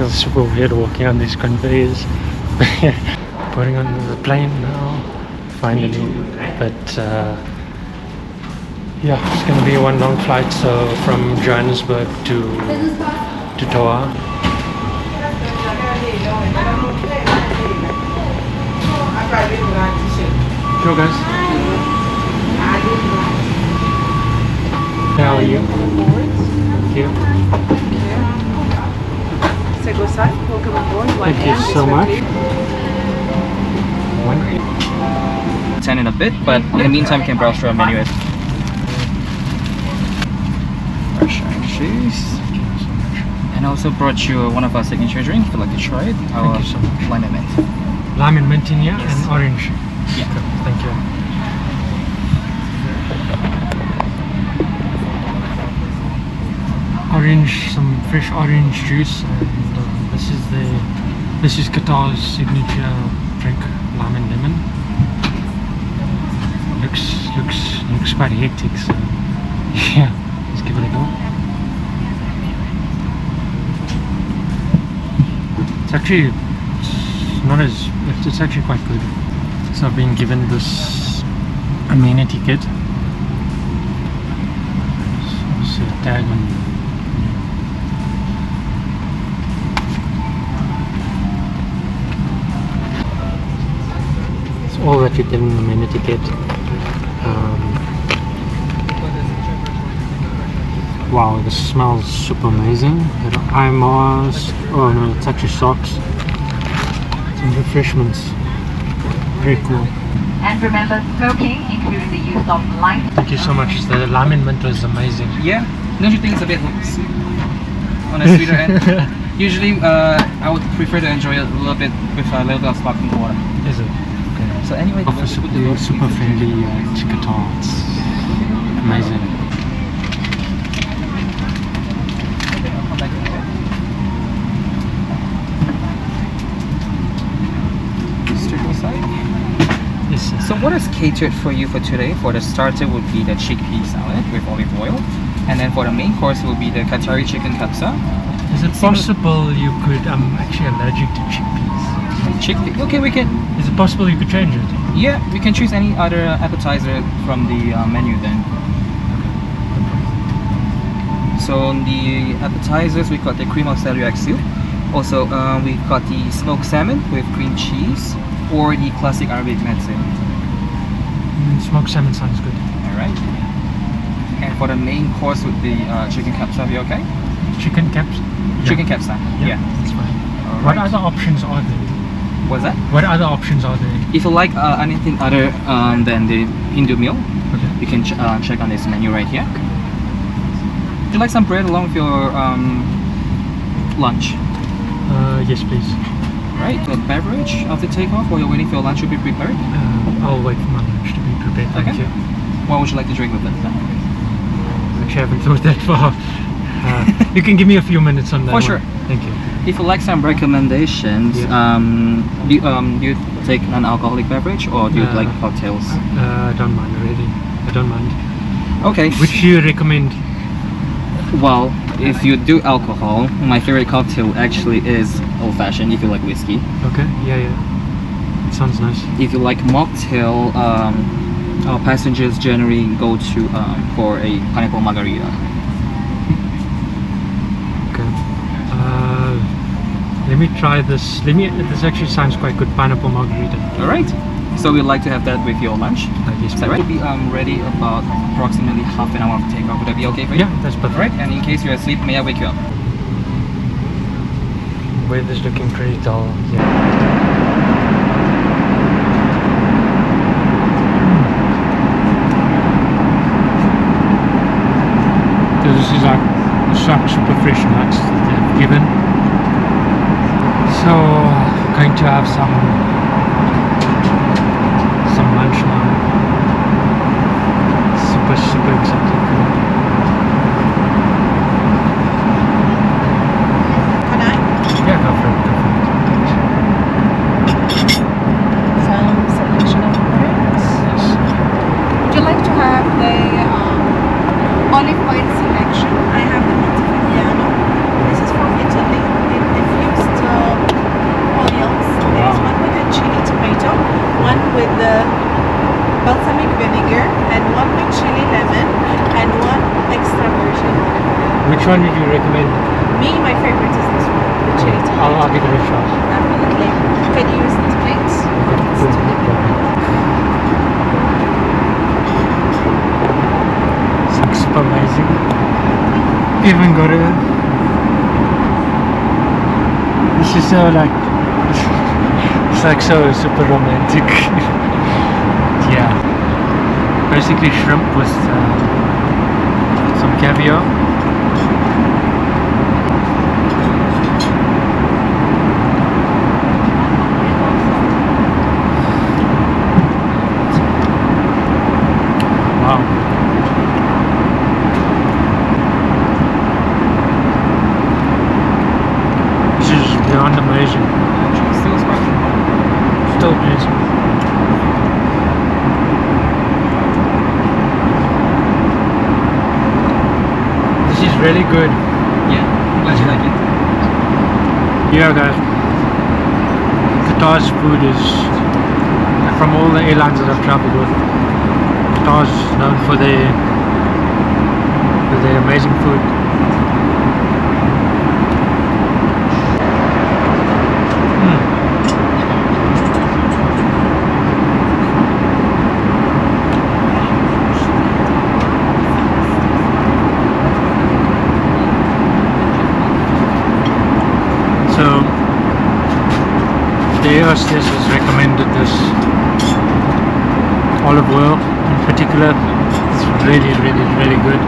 feels super weird walking on these conveyors. Putting on the plane now, finally. But yeah, it's going to be one long flight, so from Johannesburg to Doha. Hello guys. How are you? Thank you. So go side, welcome on board. Thank you so much. 10 in a bit, but in the meantime you can browse through our menu. Our shine shoes. And I also brought you one of our signature drinks if you'd like to try it. Thank you so much. Lime and mint. Lime and mint in here, Yes. and orange. Yeah. Okay, thank you. Orange, some fresh orange juice, and this is Qatar's signature drink, lime and lemon. Looks quite hectic, so yeah, let's give it a go. It's actually quite good. So I've been given this amenity kit. So a tag on. It's all that you get in the amenity kit. Wow, this smells super amazing. Eye mask. Oh no, it's actually socks. Some refreshments. Very cool. And remember, smoking, including the use of light. Thank you so much. The lime and mint was amazing. Yeah, don't you think it's a bit on a sweeter end? Usually, I would prefer to enjoy it a little bit with a little bit of sparkling water. Is it? Okay. So anyway, Super friendly to Qatar. It's amazing. Yes, sir. So what is catered for you for today? For the starter would be the chickpea salad with olive oil, and then for the main course will be the Qatari chicken kapsa. Is it possible you could? I'm actually allergic to chickpeas. Chickpea? Okay, we can. Is it possible you could change it? Yeah, we can choose any other appetizer from the menu then. So on the appetizers, we got the cream of celery soup. Also, we got the smoked salmon with cream cheese, or the classic Arabic medicine. Smoked salmon sounds good. Alright. And for the main course with the chicken kapsa, be okay? Chicken caps? Chicken kapsa, yeah. That's fine. Alright. What other options are there? What's that? What other options are there? If you like anything other than the Hindu meal, Okay. you can check on this menu right here. Would you like some bread along with your lunch? Yes, please. Right, a beverage after takeoff while you're waiting for your lunch to be prepared. I'll wait for my lunch to be prepared. Thank Okay. you. What would you like to drink with it? Actually, I haven't thought that far. You can give me a few minutes on that. For sure. Thank you. If you like some recommendations, Yeah. do you take non-alcoholic beverage or do you like cocktails? I don't mind really. I don't mind. Okay. Which do you recommend? Well, if you do alcohol, my favorite cocktail actually is old-fashioned. If you like whiskey. Okay. Yeah. It sounds nice. If you like mocktail, our passengers generally go to for a pineapple margarita. Okay. Let me try this. This actually sounds quite good. Pineapple margarita. All right. So we'd like to have that with your lunch. Yes, Is that right? We'll be ready about approximately half an hour of takeoff. Would that be okay for you? Yeah, that's perfect. Right. And in case you're asleep, may I wake you up? Weather's looking pretty dull. Yeah. So this is like the shark super fresh nuts that they've given. So going to have some lunch now. Super excited for that. Can I? Yeah, go for it. Some selection of drinks. Yes. Would you like to have the olive oil selection? I have the Montefigliano. This is from Italy. It diffused Which one would you recommend? Me, my favorite is this one, the chili tomato. I'll give it a shot. Definitely. Can you use these plates? It's like super amazing. Even got a. This is so like. It's like so super romantic. Yeah. Basically shrimp with some caviar. Wow. This is beyond amazing. Still spicy. Still amazing. This is really good. Yeah, glad you like it. Yeah, guys. Qatar's food is, from all the airlines that I've traveled with, Qatar's known for their amazing food. So the air hostess has recommended this olive oil in particular. It's really good,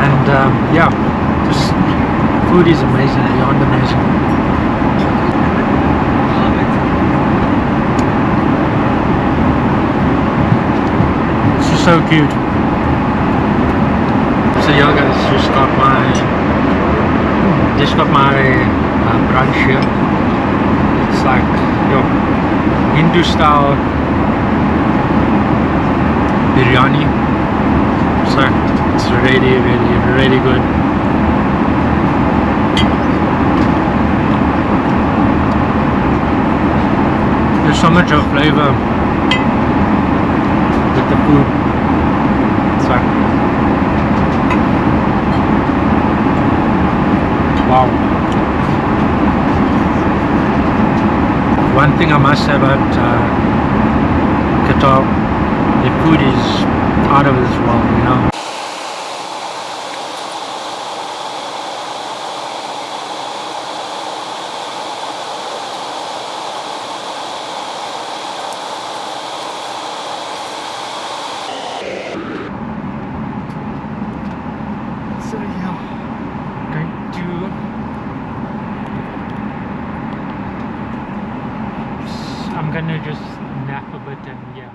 and yeah, this food is amazing, beyond amazing. Love it. This is so cute. So yeah, guys, just got my brunch here. It's like Hindu style biryani. So it's really good. There's so much of flavor with the food. It's like, wow. One thing I must say about Qatar, the food is out of this world, you know. So yeah, I'm gonna just nap a bit and yeah.